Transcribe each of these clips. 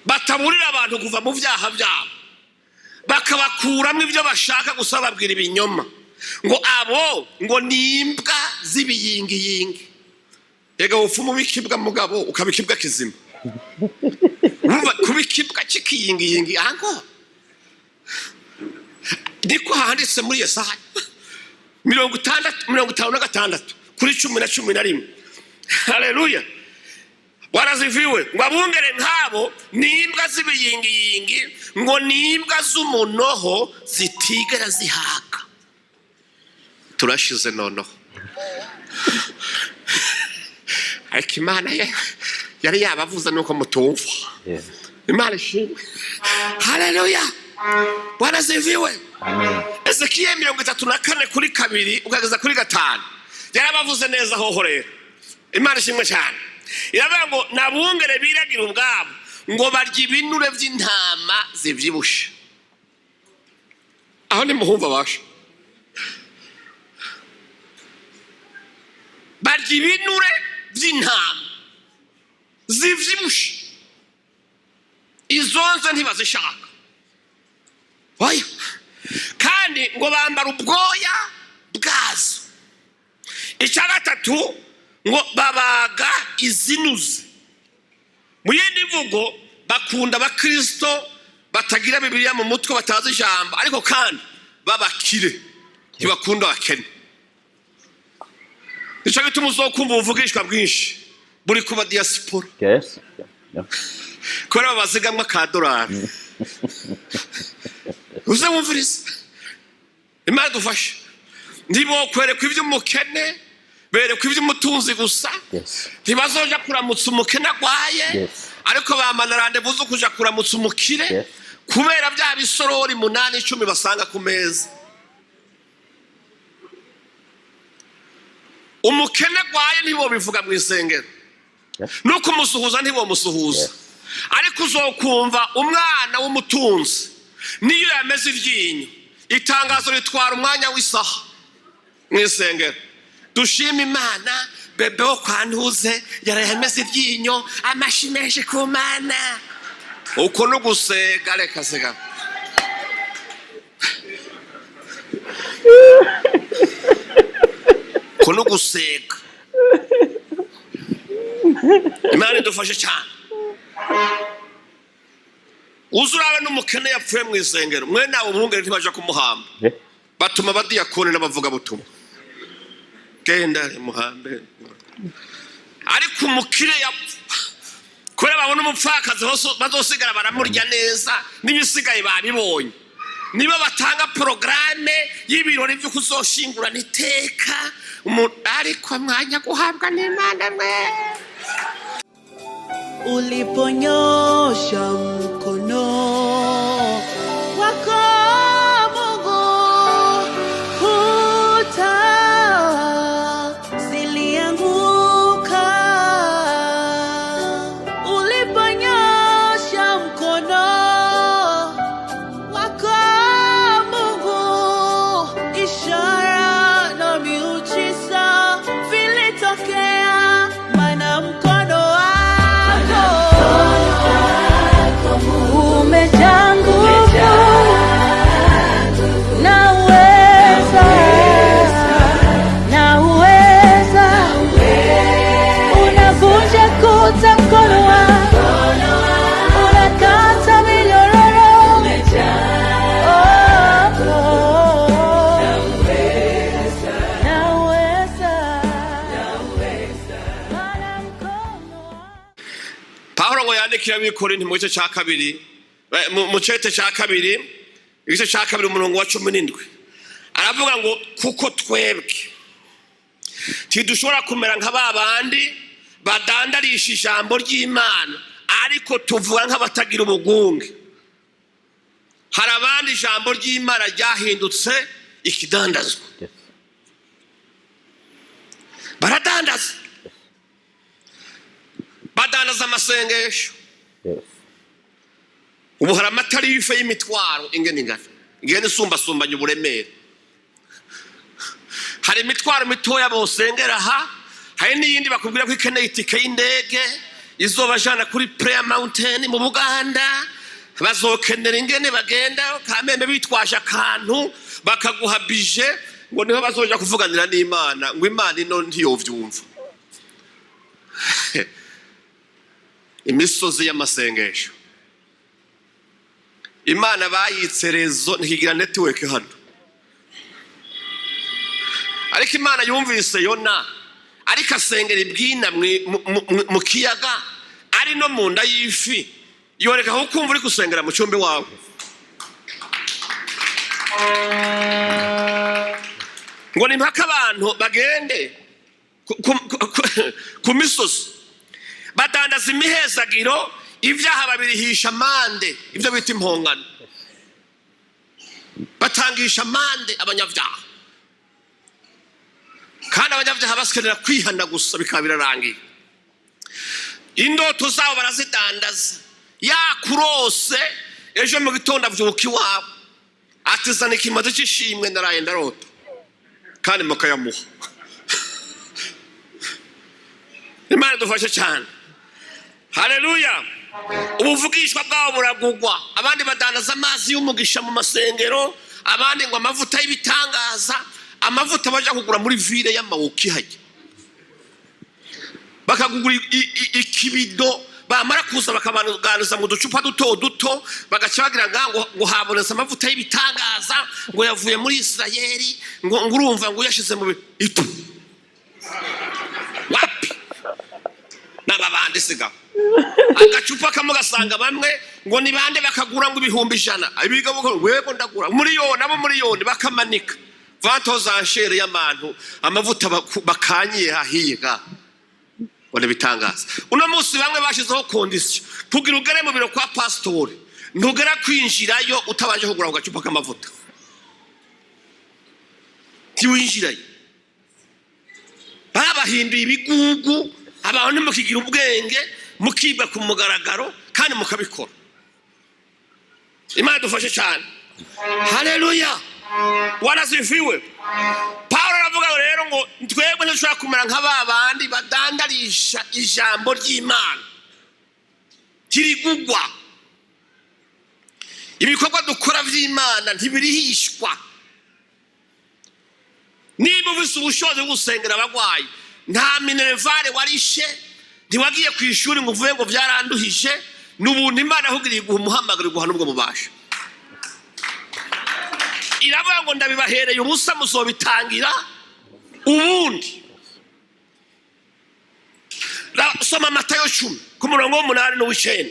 bataburira abantu kuva mu byaha byabo, bakabakuramo ibyo bashaka gusa babwira ibinyoma ngo abo ngo nimbwa z'ibiyingiyingi. Ega ufumu bikibwa mugabo ukabikibwa kizima. Umva kubikibwa kikiyingiyingi ango. Ndiko handitse muri Yesaya 56 kuri 10:11. Haleluya. Waraziviwe ngo abungere nkabo nimbwa z'ibiyingiyingi, ngo nimbwa z'umunoho zitigera zihaka. Turashize noneho. Ariko Imana yari yabavuze nuko mutumva. Imana ishimwe. Haleluya. Waraziviwe. Amen. Ezekiel 34 kuri 2 ukageza kuri 5 yarabavuze neza hoho rero. Imana ishimwe cyane. Iravuga ngo nabungere biragira ubwabo ngo barya ibinure by'intama zivyibushe. Aho ni muhumva basho. Barya ibinure by'intama zivyibushe. Izonze ntibazishaka. Oya. Kandi ngo bambara ubwoya bwazo. Icya gatatu ngo babaga izinuze. Mu yindi mvugo bakunda abakristo batagira Bibiliya mu mutwe, batazi ijambo ariko kandi babakire, ntibakunda abakene. Icyo gituma uzokumva ubuvugishwa bwinshi buri kuba diaspora. Yes. Kora bazigamwa $1. Uze wumviriza. Imana dufashe. Ndibo kwereka iby'umukene, bereka iby'umutunzi gusa. Ntibazoja kuramutsa umukene agwaye, ariko bamanarande buzo kuja kuramutsa umukire kubera bya bisorori 8-10 basanga ku meza. Umukene agwaye ntibo bivuga mu isengero. Nuko umusuhuza ntibo musuhuza. Ariko uzokumva umwana w'umutunzi niyo yameze iryinyo, itangazo ritwara umwanya w'isaha mu isengero. Dushima Imana, bebe wo kwantuze yarayameze iryinyo, amashimeje ku Mana. Uko no gusega reka sega. Uko no gusega. Imana idufashe cyane. Uzurabe n'umukene yapfuye mu isengero, mwe nawe umwungere ntibaje kumuhamba. Batuma badiyakone n'abavuga butumwa. Genda muhambe. Ariko umukire yapfu kore babona umupfakazi bazosigara baramurya neza, n'ibisigaye babibonye. Niba batanga programme y'ibirori byo kuzoshingura niteka, ariko mwanya guhabwa n'Imana mwe. Uliponyosha mkono wako Mungu, kuta zilianguka. Uliponyosha mkono wako Mungu, ishara na miujiza vilitokea, maana mkono umejaa nguvu na uweza, unavunja kuta mkono wako, unakata minyororo, Pawulo ngo yandikira Abikorintho mu gice cya 2, mu cete cya 2, igice cya 2 umurongo wa 17. Aravuga ngo kuko twebwe tidushobora kumera nka babandi badandarisha ijambo ry'Imana, ariko tuvuga nk'abatagira ubugunge. Hari abandi ijambo ry'Imana ryahindutse ikidandazwa. Baradandaza. Badandaza amasengesho. Ubu hari amatarife y'imitwaro ingene isumbasumbanya uburemere. Hari imitwaro mitoya bosengera aha, hari n'iyindi bakubwira ko ikeneye itike y'indege, izobajana kuri Prayer Mountain mu Buganda bazokenera ingene bagenda kameme bitwaje akantu bakaguha bije ngo niho bazoja kuvuganira n'Imana ngo Imana ino ntiyovyumva imisozi y'amasengesho Imana bayitserezo ntigira network hano ariko Imana yumvise Yona ariko asengera ibwina mu kiyaga ari no mu nda y'ifi yoreka aho kumva uri gusengera mu cyumba wawe ngo ni mpaka abantu bagende ku misozi badandaza imihezagiro ibyaha babirihisha amande ibyo bita impongano batangisha amande abanyabyaha kandi abanyabyaha basikenera kwihana gusa bikaba birarangiye indoto zabo barazidandaza yakurose ejo mu gitondo avyuka iwabo atizana ikimaze cy'ishimwe naraye ndarota kandi mukayamuha Imana dufashe cyane haleluya ubuvugishwa bwabo buragugwa abandi badandaza amazi y'umugisha mu masengero abandi ngo amavuta y'ibitangaza amavuta baje kugura muri ville y'amawuki hajya bakagugura ikibido bamara kuza bakabaganiza mu ducupa duto bagaca bagira ngo habonetse amavuta y'ibitangaza ngo yavuye muri Israeli ngo urumva ngo yashize mu itu wapi nababandi siga agacupa kamwe gasanga bamwe ngo ni bande bakagura ngo ibihumbi 100 abiga ngo wego ndagura miliyoni abo miliyoni bakamanika vantoza anshere y'abantu amavuta bakanyiye hahiga wone bitangaza uno munsi bamwe bashizeho condition kugira ugere mu biro kwa pastor ntugera kwinjirayo utabaje kugura agacupa k'amavuta tiwinjirayo babahinduye ibigugu abantu mukigira ubwenge mukibwa ku mugaragaro kandi mukabikora Imana dufashe cyane haleluya wanazifiwe Paulo aravuga rero ngo twebwe ntushobora kumera nk'ababandi badandarisha ijambo ry'Imana kirigugwa ibikorwa dukora by'Imana ntibirihishwa niba ufise ubushobozi bwo gusengera abagwayi nta minervare warishe ntiwagiye ku ishuri ngo uvuye ngo byaranduhije n'ubuntu Imana ahugiriye guha umuhamagaro guha nubwo mubasha iravuga ngo ndabibahereye ubusa muzobitangira ubundi soma Matayo 10 ku murongo w'8 n'uw'9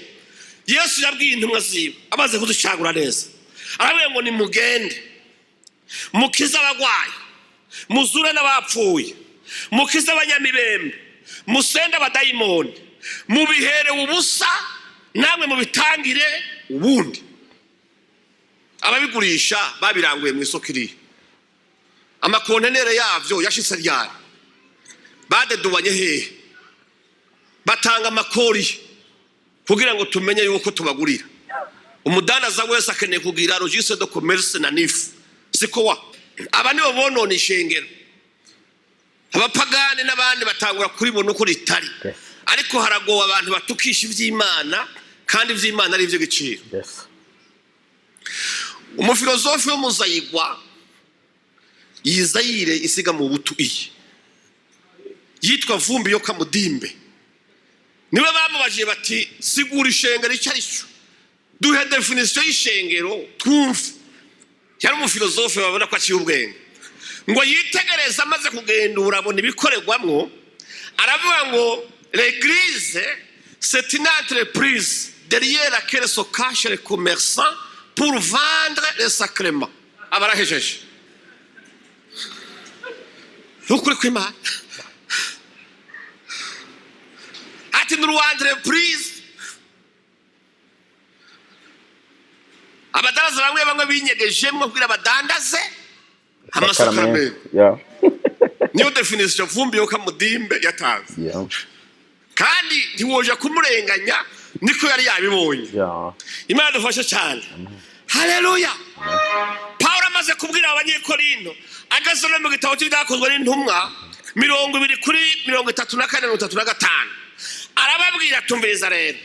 Yesu yabwiye intumwa ziwe abaze kuducagura neza aravuga ngo nimugende mukize abagwayi muzure n'abapfuye mukize abanyamibembe musende abadayimoni mubihere ubusa namwe mubitangire ubundi ababigurisha babiranguye mu isoko iri amakontenere yavyo yashitse ryari badedubanye hehe batanga amakori kugira ngo tumenye yuko tubagurira umudanaza wese akeneye kugira registre de commerce na NIF siko wa aba nibo bonona ishengero abapagane n'abandi batangura kuri bono ko ritari ariko haragowa abantu batukisha ivy'Imana kandi ivy'Imana ari ivyo giciro umufilozofi w'umuzayigwa yizayire isiga mu butu iyi yitwa Vumbi yo Kamudimbe niwe bamubaje bati sigura ishengero icyo duhe definition y'ishengero twumve yari umufilozofi babona ko aciye ubwenge ngo yitegereza amaze kugendura abona ibikorerwamwo aravuga ngo l'église c'est une entreprise derrière laquelle se cachent les commerçants pour vendre les sacrements abarahejeje ukuri kw'Imana ati n'uru entreprise abadaraza bamwe binyegejemwe kugira badandaze amasakramento niyo definition Vumbi yo Kamudimbe yatanze kandi ntiwoje kumurenganya niko yari yabibonye Imana dufashe cyane haleluya Paulo amaze kubwira abanyekorinto agasoma mu gitabo cy'ibyakozwe n'intumwa 20 kuri 34 35 arababwira tumviriza rero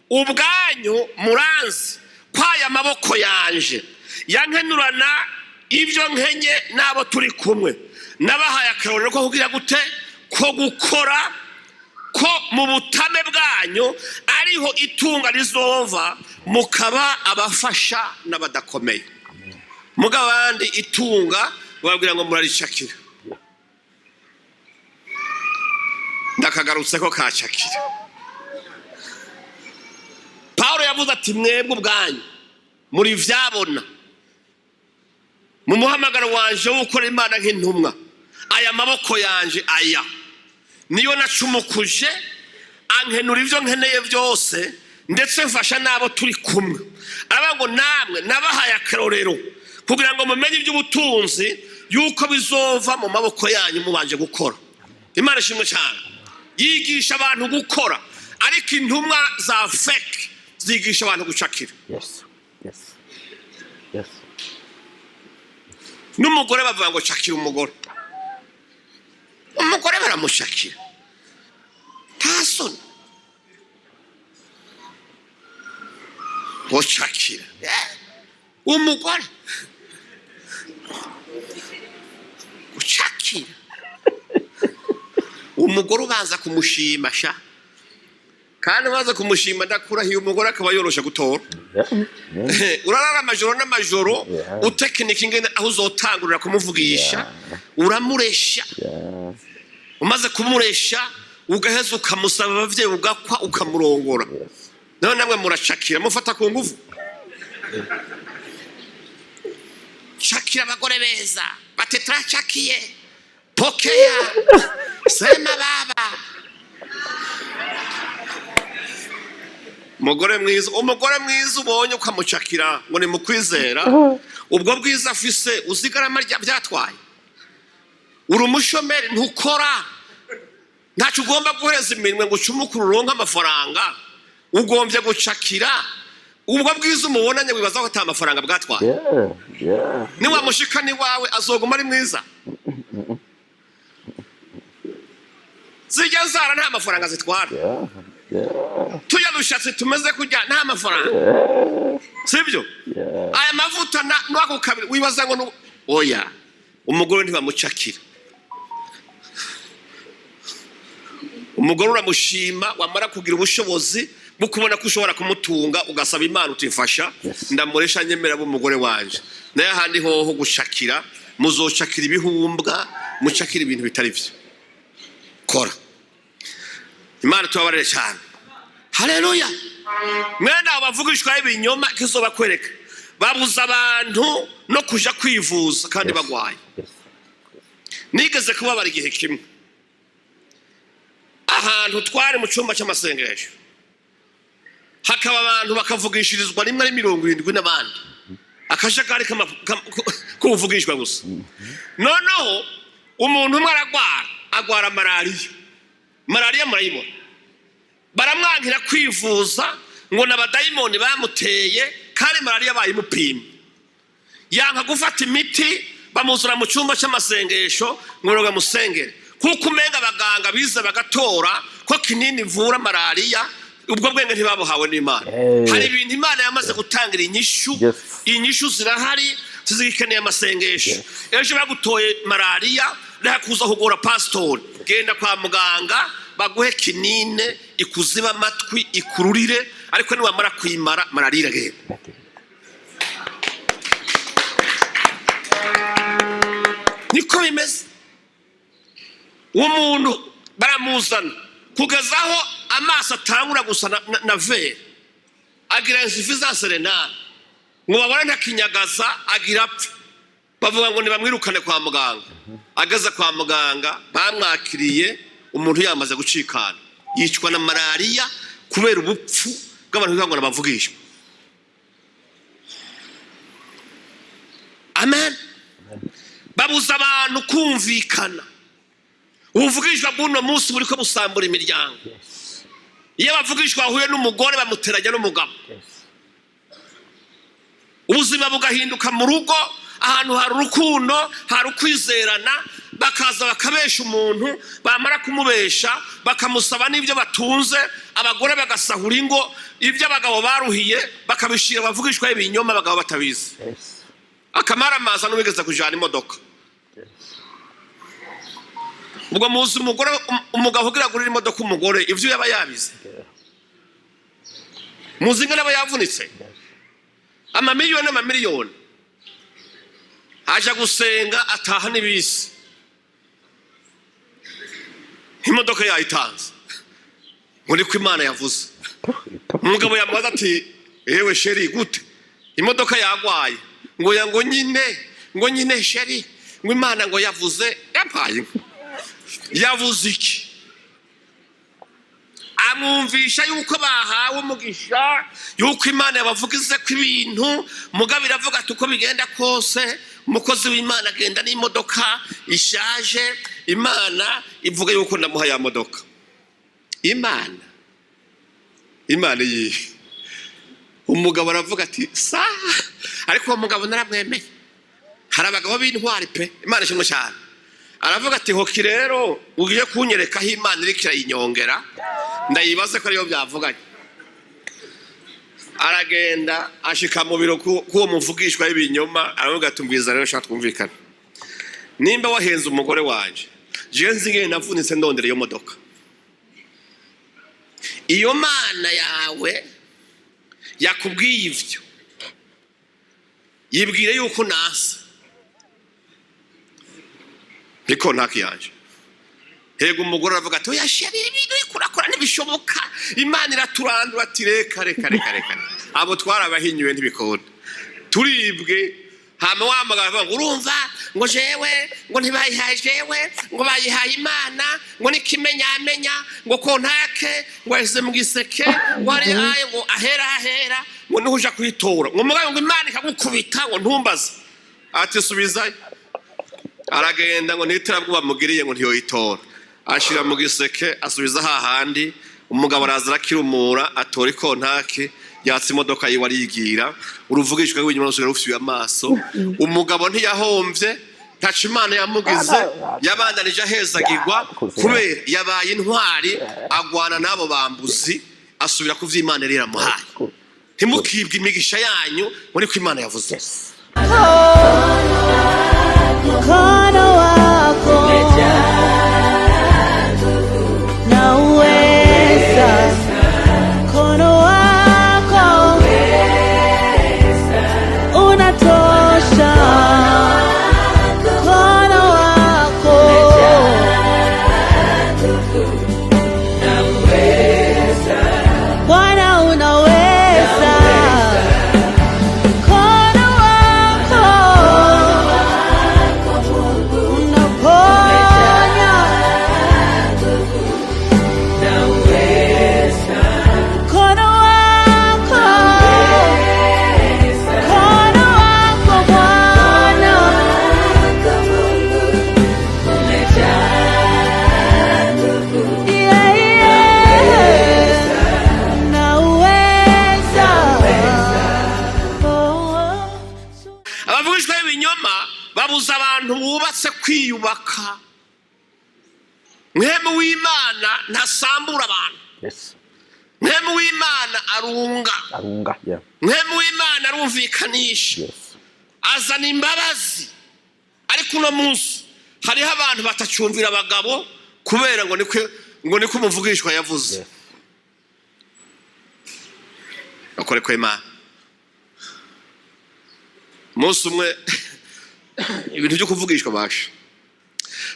ubwanyu muranzi kwaya maboko yanje yankenurana ibyo nkenye nabo turi kumwe nabahaye akarorero ko kugira gute ko gukora ko mu butame bwanyu ariho itunga rizova mukaba abafasha n'abadakomeye mugabandi itunga babwira ngo muraricakira ndakagarutse ko kacakira Paulo yavuze ati mwebwe ubwanyu muri vyabona mu muhamagaro wanje wo gukora Imana nk'intumwa aya maboko yanje aya niyo nacumukuje ankenura ivyo nkeneye byose ndetse mfasha nabo turi kumwe aravuga ngo namwe nabahaye akarorero kugira ngo mumenye iby'ubutunzi yuko bizova mu maboko yanyu mubanje gukora Imana ishimwe cyane yigisha abantu gukora ariko intumwa za fake zigisha abantu gucakira n'umugore bavuga ngo cakira umugore baramushakira ntasoni gucakira umugore gucakira umugore ubanza kumushima sha kandi baza kumushima ndakurahiye umugore akaba yorosha gutora urarara amajoro n'amajoro utekinika ingene aho uzotangurira kumuvugisha uramuresha umaze kumuresha ugaheza ukamusaba abavyeyi ugakwa ukamurongora nawe namwe muracakira mufata ku nguvu cakira abagore beza batetra cakiye pokeya sema baba umugore mwiza ubonye ukamucakira ngo ni mukwizera ubwo bwiza afise uzigarama byatwaye uri umushomeri ntukora ntacyo ugomba guhereza iminwe ngo ucumukure uronke amafaranga ugombye gucakira ubwo bwiza umubonanye wibaza ko ata amafaranga bwatwaye niwamushika ni wawe azoguma ari mwiza zijya zara nta mafaranga zitwara tuya dushatse tumeze kujya nta mafaranga sibyo aya mavuta n'ako kabiri wibaza ngo oya umugore ntibamucakira umugore uramushima wamara kugira ubushobozi bwo kubona ko ushobora kumutunga ugasaba Imana utifasha ndamuresha nyemera b'umugore wanje naye handi hoho gushakira muzocakira ibihumbwa mucakira ibintu bitari byo kora Imana tubabarire cyane haleluya mwenda abavugishwa ibinyoma kizoba kwereka babuza abantu no kuja kwivuza kandi bagwaye nigeze kubabara igihe kimwe ahantu twari mu cyumba cy'amasengesho hakaba abantu bakavugishirizwa rimwe ari 70 n'abandi akajagari kuvugishwa gusa noneho umuntu umwe agwara malariya murayibona baramwangira kwivuza ngo n'abadayimoni bamuteye kandi malariya bayimupimye yanka gufata imiti bamuzura mu cyumba cy'amasengesho ngo bamusengere kuko umenga abaganga bize bagatora ko kinini vura malariya ubwo bwenge ntibabuhawe n'Imana hari ibintu Imana yamaze gutangira inyishu zirahari zizikeneye amasengesho ejo bagutoye malariya ndakuza kugora pastor genda kwa muganga baguhe kinine ikuziba amatwi ikururire ariko niwamara kwimara malariya genda niko bimeze umuntu baramuzana kugezaho amaso atangura gusa na vere agira insuffisance renale ngo babone ntakinyagaza agira apfa bavuga ngo nibamwirukane kwa muganga ageze kwa muganga bamwakiriye umuntu yamaze gucikana yicwa na malariya kubera ubupfu bw'abantu bivuga ngo nabavugishwa amen babuza abantu kumvikana ubuvugishwa bw'uno munsi buriko busambura imiryango iyo bavugishwa ahuye n'umugore bamuteranya n'umugabo ubuzima bugahinduka mu rugo ahantu hari urukundo hari ukwizerana bakaza bakabesha umuntu, bamara kumubesha bakamusaba n'ibyo batunze, abagore bagasahura ingo, ibyo abagabo baruhiye bakabishira bavugishwa ibinyoma abagabo batabizi. Akamara amaza n'ubigeza kujana imodoka. Ubwo muzi umugabo ugira gurira imodoka umugore ivyo yaba yabize. Muzi ngana bayavunitse. Amamiliyoni aja gusenga ataha n'ibisi, imodoka yayitanze muri ko Imana yavuze. Umugabo yamaze ati ewe sheri gute imodoka yagwaye, ngo nyine sheri, ngo Imana ngo yavuze. Yampaye yavuze iki? Amwumvisha yuko bahawe umugisha, yuko Imana yabavugize ko ibintu, mugabo iravuga ati uko bigenda kose umukozi w'Imana agenda n'imodoka ishaje, Imana ivuga yuko ndamuha ya modoka. Imana yi umugabo aravuga ati sa, ariko uwo mugabo naramwemeye. Hari abagabo b'intwari pe, Imana ishimwe cyane. Aravuga ati hoki rero ugiye kunyereka aho Imana iri kirayinyongera, ndayibaze ko ariyo byavuganye. Aragenda ashika mu biro kuwo muvugishwa y'ibinyoma, aravuga ati mbwiza rero shaka twumvikana, nimba wahenze umugore wanje, je nzinge navunitse ndondera iyo modoka, iyo Mana yawe yakubwiye ivyo yibwire yuko nasa niko ntakiyanje. Hego umugore aravuga ati oya sheri ibintu ikurakora ntibishoboka, Imana iraturandura. Ati reka abo twarabahinyuwe ntibikunda, turibwe. Hama wamagara ngo urumva ngo jewe ngo ntibayihaye jewe ngo bayihaye Imana ngo nikimenyamenya ngo kontake ngo yese mu giseke ngo ari aye ngo ahera ngo nuja kwitora ngo mugabo ngo Imana ikagukubita ngo ntumbaze. Ati subizayo. Aragenda ngo niterabwo bamugiriye ngo ntiyoyitora, ashira mu giseke asubiza hahandi. Umugabo araza akirumura atora ikontake, yatse imodoka yiwe arigira, uruvugishwa rw'inyuma rusubira rufisuye amaso. Umugabo ntiyahomvye, ntaca Imana yamugize, yabandanije ahezagirwa kubera yabaye intwari, agwana nabo bambuzi, asubira ku vy'Imana rero amuhaye. Ntimukibwe imigisha yanyu muri ko Imana yavuze. Mkono wako naweza, mkono wako unatosha, mkono wako Bwana unaweza, mkono wako unaponya, mkono wako Bwana naweza. Abavugishwa y'ibinyoma babuza abantu bubatse kwiyubaka. Mwemu w'Imana ntasambura abantu. Mwemu w'Imana arunga. Mwemu w'Imana arumvikanisha. Azana imbabazi. Ariko uno munsi hariho abantu batacumvira abagabo kubera ngo niko umuvugishwa yavuze. Akore ko Imana Munsi umwe ibintu byo kuvugishwa basha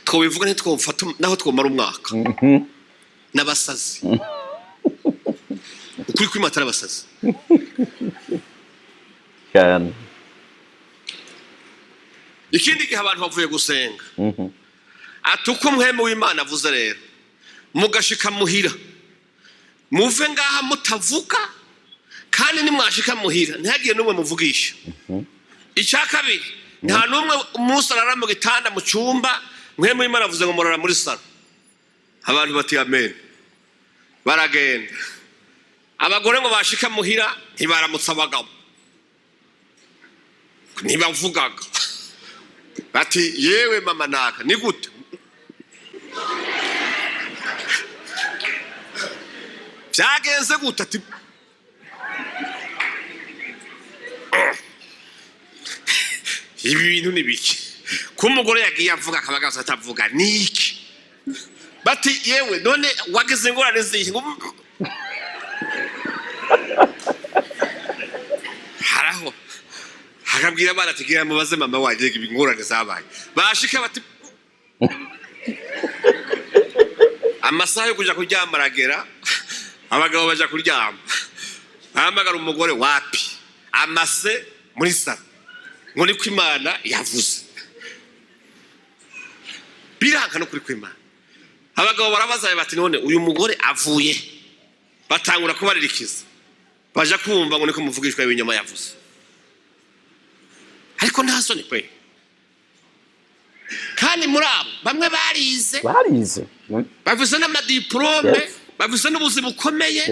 twobivuga ntitwofata naho twomara umwaka n'abasazi. Ukuri kwimatara abasazi cyane. Ikindi gihe abantu bavuye gusenga, ati uko mwemu w'Imana avuze rero mugashika muhira, muve ngaha mutavuga, kandi nimwashika muhira ntihagiye n'umwe muvugisha. Icya kabiri, nta n'umwe umunsi arara mu gitanda mu cyumba, mwemu w'Imana avuze ngo murara muri salo. Abantu bati amen, baragenda. Abagore ngo bashika muhira ntibaramutsa abagabo, ntibavugaga. bati yewe mama naka ni gute byagenze gute ati ibi bintu ni biki ko umugore yagiye avuga akabagaza atavuga niki bati yewe none wageze ingorane zihe haraho akabwira abana ati gira mubaze mama waje ingorane zabaye bashika bati amasaha yo kuja kuryama aragera abagabo baja kuryama ahamagara umugore wapi amase muri sara ngo ni kwimana yavuze biranga no kuri kwimana abagabo barabaza bati none uyu mugore avuye batangura kubaririkiza baje kumva ngo niko muvugishwa ibinyoma yavuze ariko ntazo ni kwe kandi muri abo bamwe barize bafise n'amadiplome bafise n'ubuzima bukomeye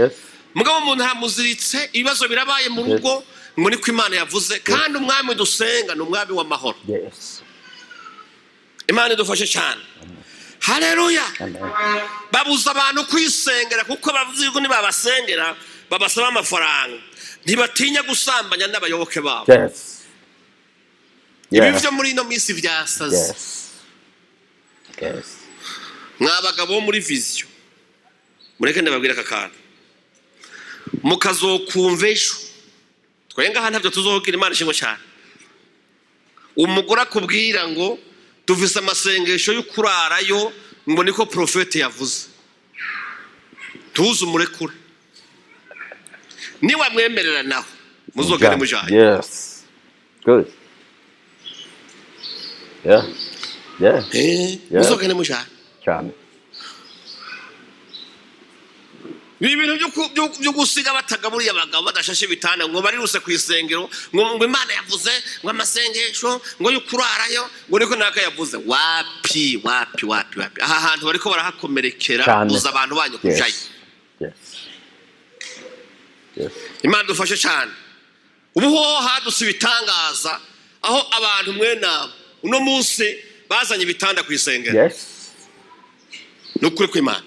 mugabo umuntu aramuziritse ibibazo birabaye mu rugo ngo niko imana yavuze kandi umwami dusenga ni umwami w'amahoro imana idufashe cyane haleluya babuza abantu kwisengera kuko bavuze ngo nibabasengera babasaba amafaranga ntibatinya gusambanya n'abayoboke babo ibi byo muri ino minsi byasaze mwabagabo muri vision mureke ndababwira kakana mukazokumva ejo twenga hano ntabyo tuzohokira imana ishimwe cyane umugore akubwira ngo dufise amasengesho y'ukurarayo ngo niko profete yavuze tuzi umurekure niwe mwemerera naho muzogane mujanye yes good muzogane mujanye cyane ibintu byo gusiga batagaburiye abagabo badashashe bitana ngo bariruse ku isengero ngo imana yavuze ngo amasengesho ngo y'ukurarayo ngo niko naka yavuze wapi aha hantu bariko barahakomerekera uza abantu banyu kujaye imana dufashe cyane ubu ho haduse bitangaza aho abantu mwena uno munsi bazanye bitanda ku isengero nukuri kw'imana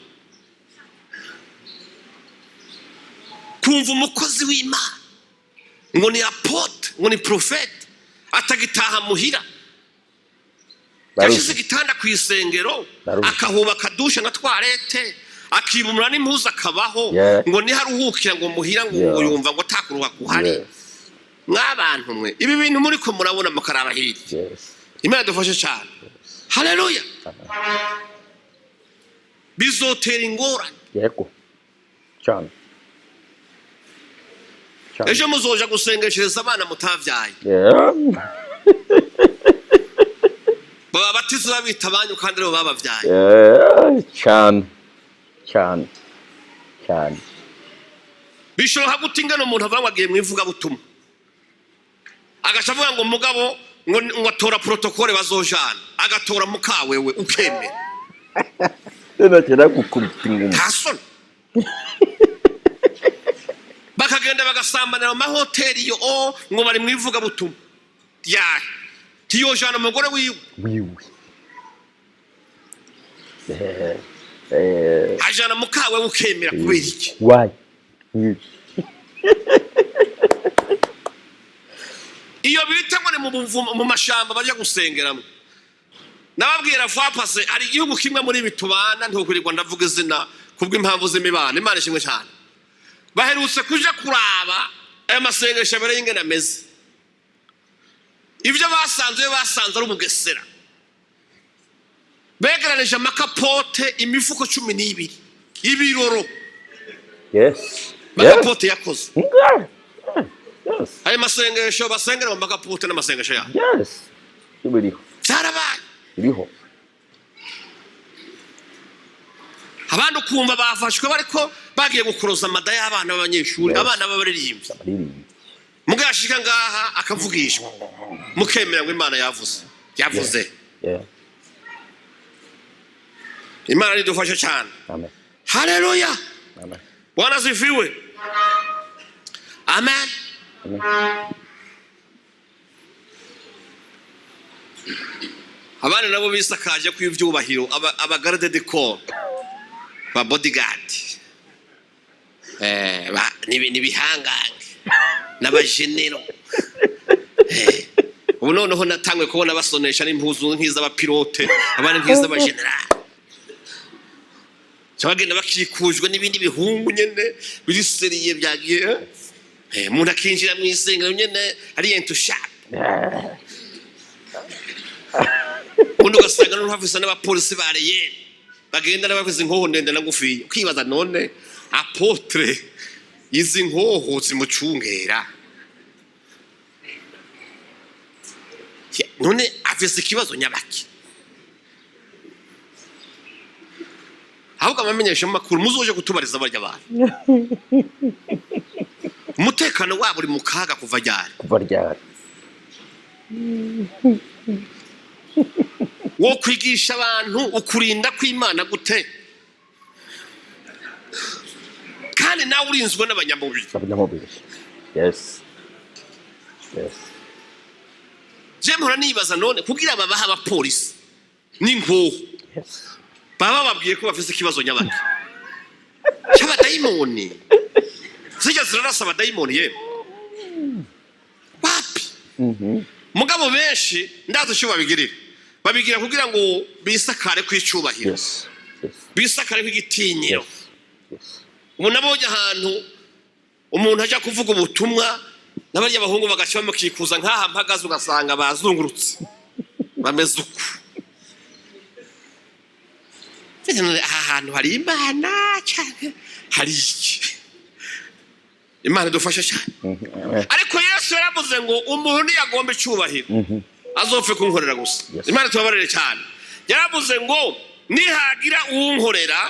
kumva umukozi w'imana ngo ni apotre ngo ni profete atagitaha muhira yashize igitanda ku isengero akahubaka dusha na twarete akibumura n'impuzu akabaho ngo ni haruhukira ngo muhira ngo yumva ngo takuruha kuhari mwabantu mwe ibi bintu muri ko murabona mukaraba hirya imana dufashe cyane haleluya bizotera ingorane yego cyane ejo muzoja gusengeshereza abana mutavyaye baba batize babita abanyu kandi rero babavyaye cyane bishobora gutingana umuntu avanga agiye mwivuga butumwa agashavuga ngo mugabo ngo atora protocole bazojana agatora mukawewe ukemera ntakira gukubita inguma hasoni bakagenda bagasambanira mu mahoteli yo ngo bari mwivuga butumwa yahe tiyojana umugore wiwe ajana mukawe ukemera kubera iki iyo bita ngo ni mu mashamba bajya gusengeramo nababwira vapase ari igihugu kimwe muri bitubana ntukurirwa ndavuga izina kubw'impamvu z'imibano imana ishimwe cyane baherutse kuja kuraba aya masengesho abere y'ingene ameze ibyo basanze ari umugesera begeranije amakapote imifuko 12 ibiroro makapote yakoze aya masengesho basengera mu makapote n'amasengesho ya ibiriho cyarabaye iriho abantu kumva bafashwe bariko bagiye gukoroza amada y'abana b'abanyeshuri abana b'abaririmbyi mugashika ngaha akavugishwa mukemera ngo imana yavuze imana idufashe cyane amen haleluya amen bwana sifiwe amen abana nabo bisakaje ku ivyubahiro aba garde de corps ba bodyguard ni bihangange n'abagenero ubu noneho natangwe kubona basonesha n'impuzu nk'iz'abapilote abana nk'iz'abageneral cyabagenda bakikujwe n'ibindi bihungu nyene biriseriye byagiye umuntu akinjira mu isengero nyene ari entusha undi ugasanga n'uhafisa n'abapolisi bareye bagenda n'abavuze inkoho ndende na ngufi ukibaza none apotre izi nkoho zimucungera none afise ikibazo nyabaki ahubwo amamenyesha makuru muzoje kutubariza barya abantu umutekano wabo uri mu kaga kuva ryari wo kwigisha abantu ukurinda kw'Imana gute kandi nawe urinzwe n'abanyamubiri yes jemura nibaza none kugira babaha abapolisi n'inkoho baba babwiye ko bafise ikibazo nyabaki cy'abadayimoni zijya zirarasa abadayimoni yewe wapi mugabo benshi ndazi cyo babigira kugira ngo bisakare kw'icubahiro bisakare kw'igitinyiro umuntu abonye ahantu umuntu ajya kuvuga ubutumwa n'abarya abahungu bagaca bamukikuza nk'aha mpagaze ugasanga bazungurutse bameze uku aha hantu hari Imana cyane hari iki Imana dufasha cyane ariko Yesu yaravuze ngo umuntu ntiyagomba icubahiro azopfe kunkorera gusa Imana tubabarire cyane yaravuze ngo nihagira uwunkorera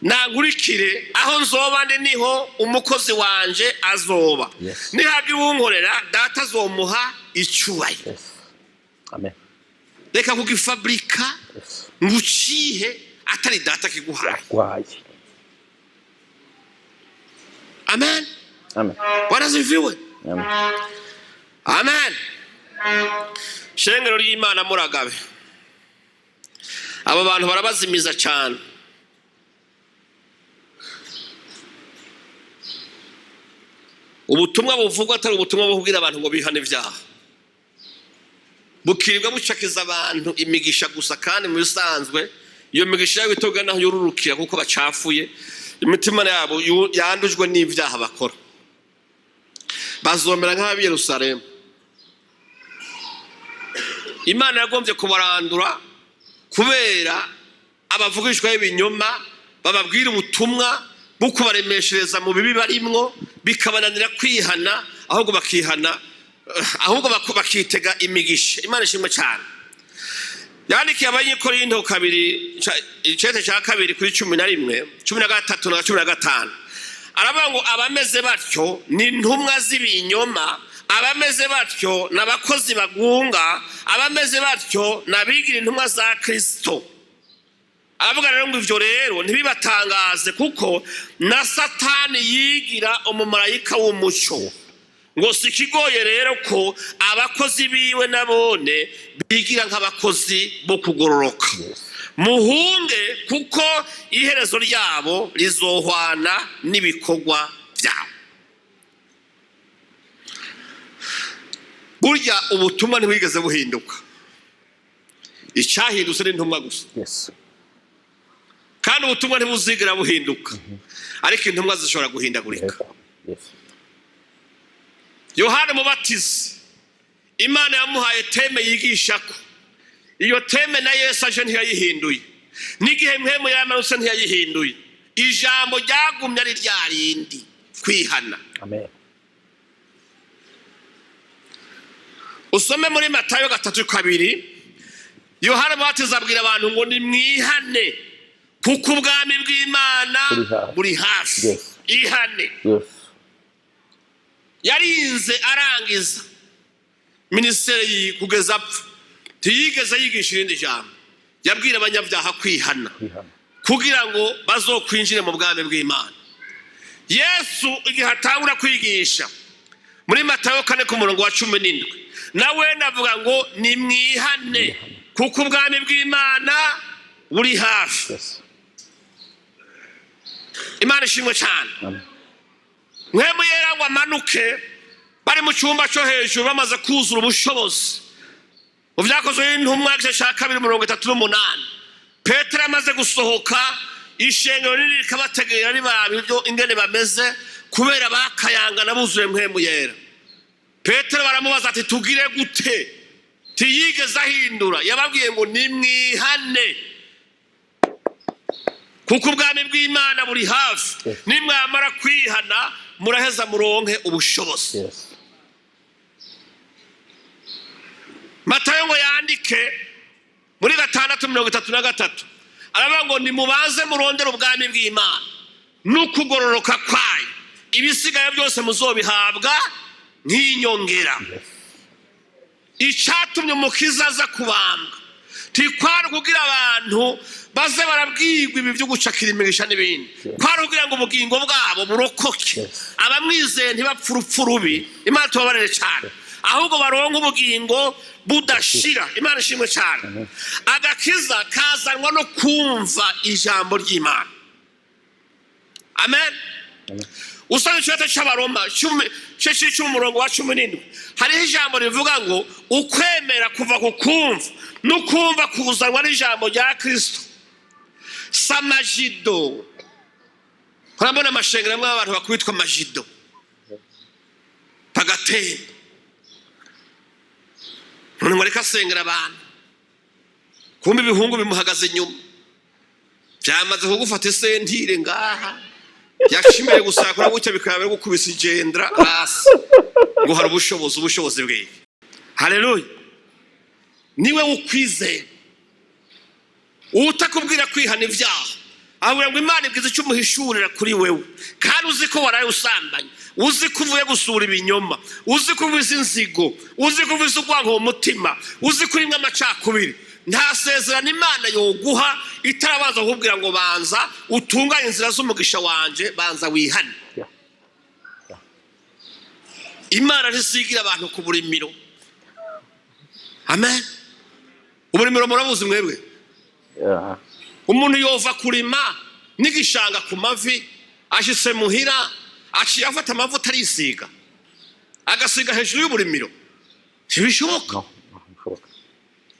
nangurikire aho nzoba ndi niho umukozi wanje azoba nihagira uwunkorera data azomuha icubahiro amen reka kugifabrika ngucihe atari data kiguhaye amen waraziviwe amen shengero ry'Imana muragabe aba bantu barabazimiza cyane ubutumwa buvugwa atari ubutumwa bwo kubwira abantu ngo bihane ibyaha bukirirwa bucakiza abantu imigisha gusa kandi mu bisanzwe iyo migisha y'ibitoga naho yururukira kuko bacafuye imitima yabo yandujwe n'ibyaha bakora bazomera nk'abi Yerusalemu Imana yagombye kubarandura kubera abavugishwa y'ibinyoma bababwira ubutumwa buko baremeshereza mu bibi barimwo bikabananira kwihana ahubwo bakitega imigisha Imana ishimwe cyane yandikiye abanyekorinto kabiri icete cya kabiri kuri 11 13 na 15 aravuga ngo abameze batyo ni ntumwa z'ibinyoma abameze batyo n'abakozi bagunga abameze batyo nabigira intumwa za Kristo aravuga rero ngo ivyo rero ntibibatangaze kuko na Satani yigira umumarayika w'umucyo ngo sikigoye rero ko abakozi biwe nabone bigira nk'abakozi bo kugororoka muhunge kuko iherezo ryabo rizohwana n'ibikorwa byabo burya ubutumwa ntibwigeze buhinduka icyahindutse n'intumwa gusa kandi ubutumwa ntibuzigera buhinduka ariko intumwa zishobora guhindagurika Yohana Mubatizi Imana yamuhaye teme yigishako iyo teme na Yesu aje ntiyayihinduye n'igihe mpemu yamanutse ntiyayihinduye ijambo ryagumye ari ryarindi kwihana amen usome muri Matayo 3:2 Yohana Mubatizi abwira abantu ngo ni mwihane kuko ubwami bw'Imana buri hafi ihane yarinze arangiza ministeri kugeza apfa ntiyigeze yigisha irindi jambo yabwira abanyabyaha kwihana kugira ngo bazokwinjire mu bwami bw'Imana Yesu igihe atangura kwigisha muri Matayo 4:17 nawe navuga ngo ni mwihane kuko ubwami bw'Imana buri hafi. Imana ishimwe cyane. Mwemu yera ngo amanuke bari mu cyumba cyo hejuru bamaze kuzura ubushobozi. Mu byakozwe n'intumwa gice cya 2:38 Petero amaze gusohoka ishengero riri rikabategera ari babyo ingene bameze kubera bakayangana buzuye mwemu yera. Petero baramubaza ati tugire gute? Tiyigeze ahindura, yababwiye ngo ni mwihane kuko ubwami bw'Imana buri hafi. Nimwamara kwihana muraheza muronke ubushobozi. Matayo ngo yandike muri 6:33 aravuga ngo nimubanze murondera ubwami bw'Imana n'ukugororoka kwayo, ibisigaye byose muzobihabwa nk'inyongera. Icyatumye umukiza aza kubambwa tikwari kugira abantu baze barabwirwa ibi byo gucakira imigisha n'ibindi, kwari kugira ngo ubugingo bwabo burokoke, abamwizeye ntibapfa urupfu rubi. Imana tubabarire cyane, ahubwo baronka ubugingo budashira. Imana ishimwe cyane. Agakiza kazanwa no kumva ijambo ry'Imana. Amen. Usanga icyota cy'Abaroma 10:17 hariho ijambo rivuga ngo ukwemera kuva ku kumva no kumva kuzanwa n'ijambo rya Kristo. Samajido. Urabona amashengero amwe abantu bakwitwa majido. Pagatemba. None ngo reka sengera abantu. Kumbe ibihungu bimuhagaze inyuma. Byamaze kugufata isentire ngaha. Yashimye gusakura bucya bikaba gukubisa igendra hasi. Ngo hari ubushobozi bwe. Haleluya. Niwe ukwizeye. Utakubwira kwihana ibyaha. Ahubwo ngo Imana ibwize icyo umuhishurira kuri wewe. Kandi uzi ko waraye usambanye, uzi ko uvuye gusura ibinyoma, uzi ko ubizi inzigo, uzi ko ubizi urwango mu mutima, uzi ko urimwe amacakubiri. Nta sezerano Imana yoguha itarabanza kukubwira ngo banza utunganye inzira z'umugisha wanje, banza wihane. Imana ntisigira abantu ku burimiro. Amen. Uburimiro murabuzi mwebwe? Umuntu yova kurima n'igishanga ku mavi, ashitse muhira aciye afata amavuta arisiga agasiga hejuru y'uburimiro. Ntibishoboka.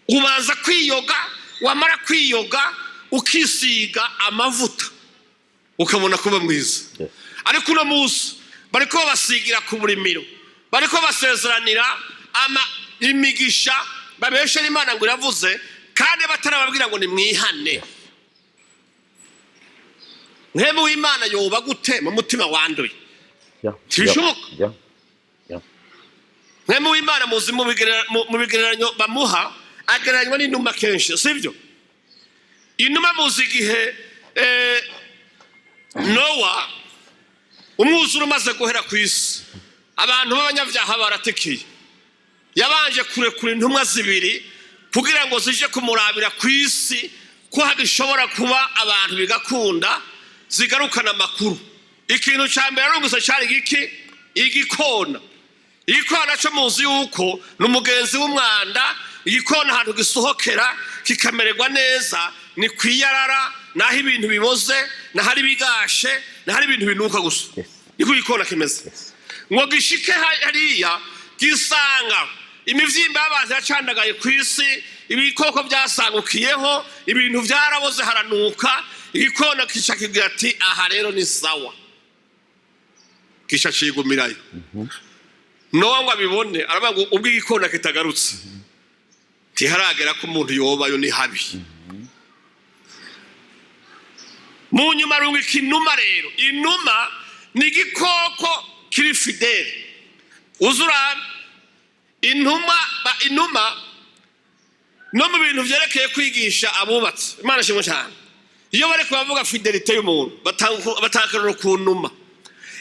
Ubanza kwiyoga, wamara kwiyoga ukisiga amavuta ukabona kuba mwiza. Ariko uno munsi bariko basigira ku burimiro, bariko basezeranira imigisha babeshera Imana ngo iravuze kandi batarababwira ngo ni mwihane. Mwemu w'Imana yoba gute mu mutima wanduye? Ntibishoboka. Mwemu w'Imana muzi mu bigereranyo bamuha agereranywa n'inuma kenshi, sibyo? Inuma muzi igihe Nowa umwuzure umaze guhera ku isi, abantu b'abanyabyaha baratekiye, yabanje kurekura intumwa zibiri kugira ngo zije kumurabira ku isi ko hagishobora kuba abantu bigakunda zigarukana amakuru. Ikintu cya mbere arungutse cyari igikona. Igikona cyo muzi yuko n'umugenzi w'umwanda. Igikona ahantu gisohokera kikamererwa neza ni kwiyarara, naho ibintu biboze, naho ari bigashe, naho ari ibintu binuka gusa. Niko igikona kimeze. Ngo gishike hariya gisanga imivyimba y'abantu yacandagaye ku isi, ibikoko byasangukiyeho, ibintu byaraboze haranuka. Igikona kica kigira ati aha rero ni sawa, kisha cigumirayo. Nowa ngo abibone aravuga ngo ubwo igikona kitagarutse tiharagera ko umuntu yobayo ni habi. Mu nyuma rungu ikinuma rero, inuma ni igikoko kiri fidele. Uzura inuma no mu bintu byerekeye kwigisha abubatse. Imana ishimwe cyane. Iyo bari kubavuga fidelite y'umuntu batakarura ku numa.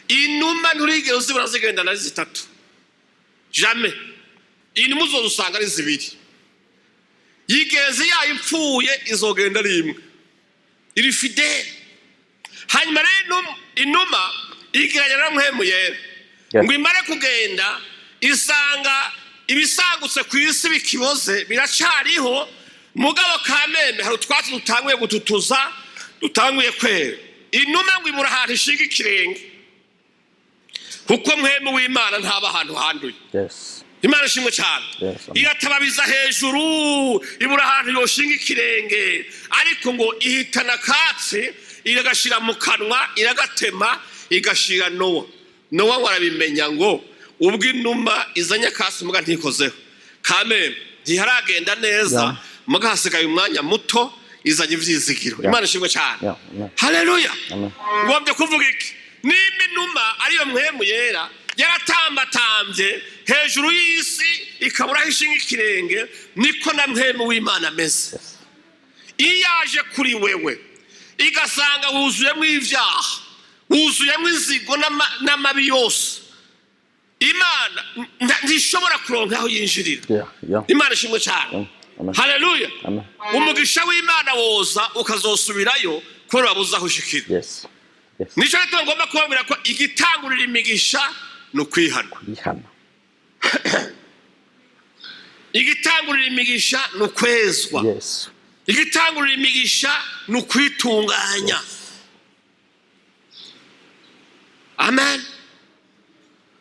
Inuma nturigera uzibura zigenda na zitatu. Jamais. Inuma uzosanga ari zibiri. Yigeze yayipfuye izogenda ari imwe. Iri fidele. Hanyuma rero inuma igiranye na mwemu yera. Ngo imare kugenda isanga ibisangutse ku isi bikiboze biracariho, mugabo kameme hari utwatsi dutanguye gututuza, dutanguye kwera. Inuma ngo ibura ahantu ishinga ikirenge, kuko mpwemu w'Imana ntaba ahantu handuye. Imana ishimwe cyane. Iratababiza hejuru, ibura ahantu yoshinga ikirenge, ariko ngo ihitana katsi iragashira mu kanwa, iragatema igashira Nowa. Nowa warabimenya ngo ubwo inuma izanye katsi muga ntikozeho, kameme ntiharagenda neza, muga hasigaye umwanya muto izanye ivyizigiro. Imana ishimwe cyane. Haleluya. Ngombye kuvuga iki? Nimba inuma ariyo mpwemu yera yaratambatambye hejuru y'isi ikabura ishinga ikirenge, niko na mpwemu w'Imana ameze. Iyaje kuri wewe igasanga wuzuyemo ivyaha, wuzuyemo inzigo n'amabi yose, Imana ntishobora kuronka aho yinjirira. Imana ishimwe cyane. Haleluya. Umugisha w'Imana woza ukazosubirayo ko wabuza aho ushikira. Nico rero ngomba kubabwira ko igitangurira imigisha no kwihana. Igitangurira imigisha no kwezwa. Igitangurira imigisha no kwitunganya. Amen.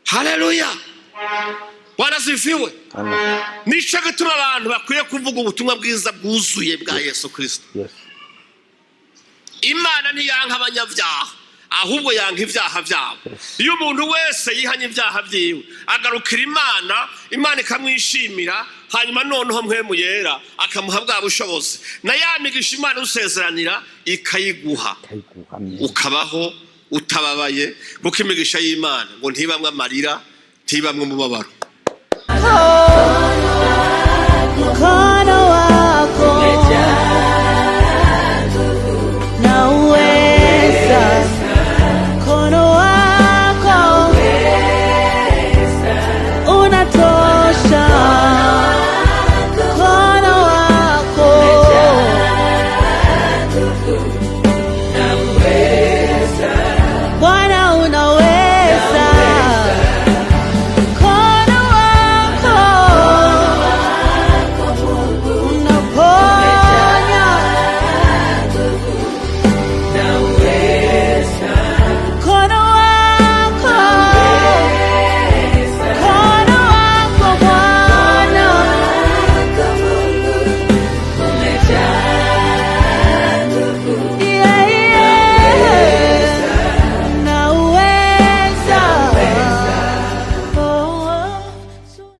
Haleluya. Bwana sifiwe. Nico gituma abantu bakwiye kuvuga ubutumwa bwiza bwuzuye bwa Yesu Kristo. Imana ntiyanka abanyabyaha, ahubwo yanka ibyaha byabo. Iyo umuntu wese yihanye ibyaha byiwe agarukira Imana, Imana ikamwishimira, hanyuma noneho mpwemu yera akamuha bwa bushobozi, na ya migisha Imana usezeranira ikayiguha, ukabaho utababaye, kuko imigisha y'Imana ngo ntibamwe amarira, ntibamwe umubabaro. Mkono wako naweza, mkono wako unatosha, mkono wako Bwana unaweza.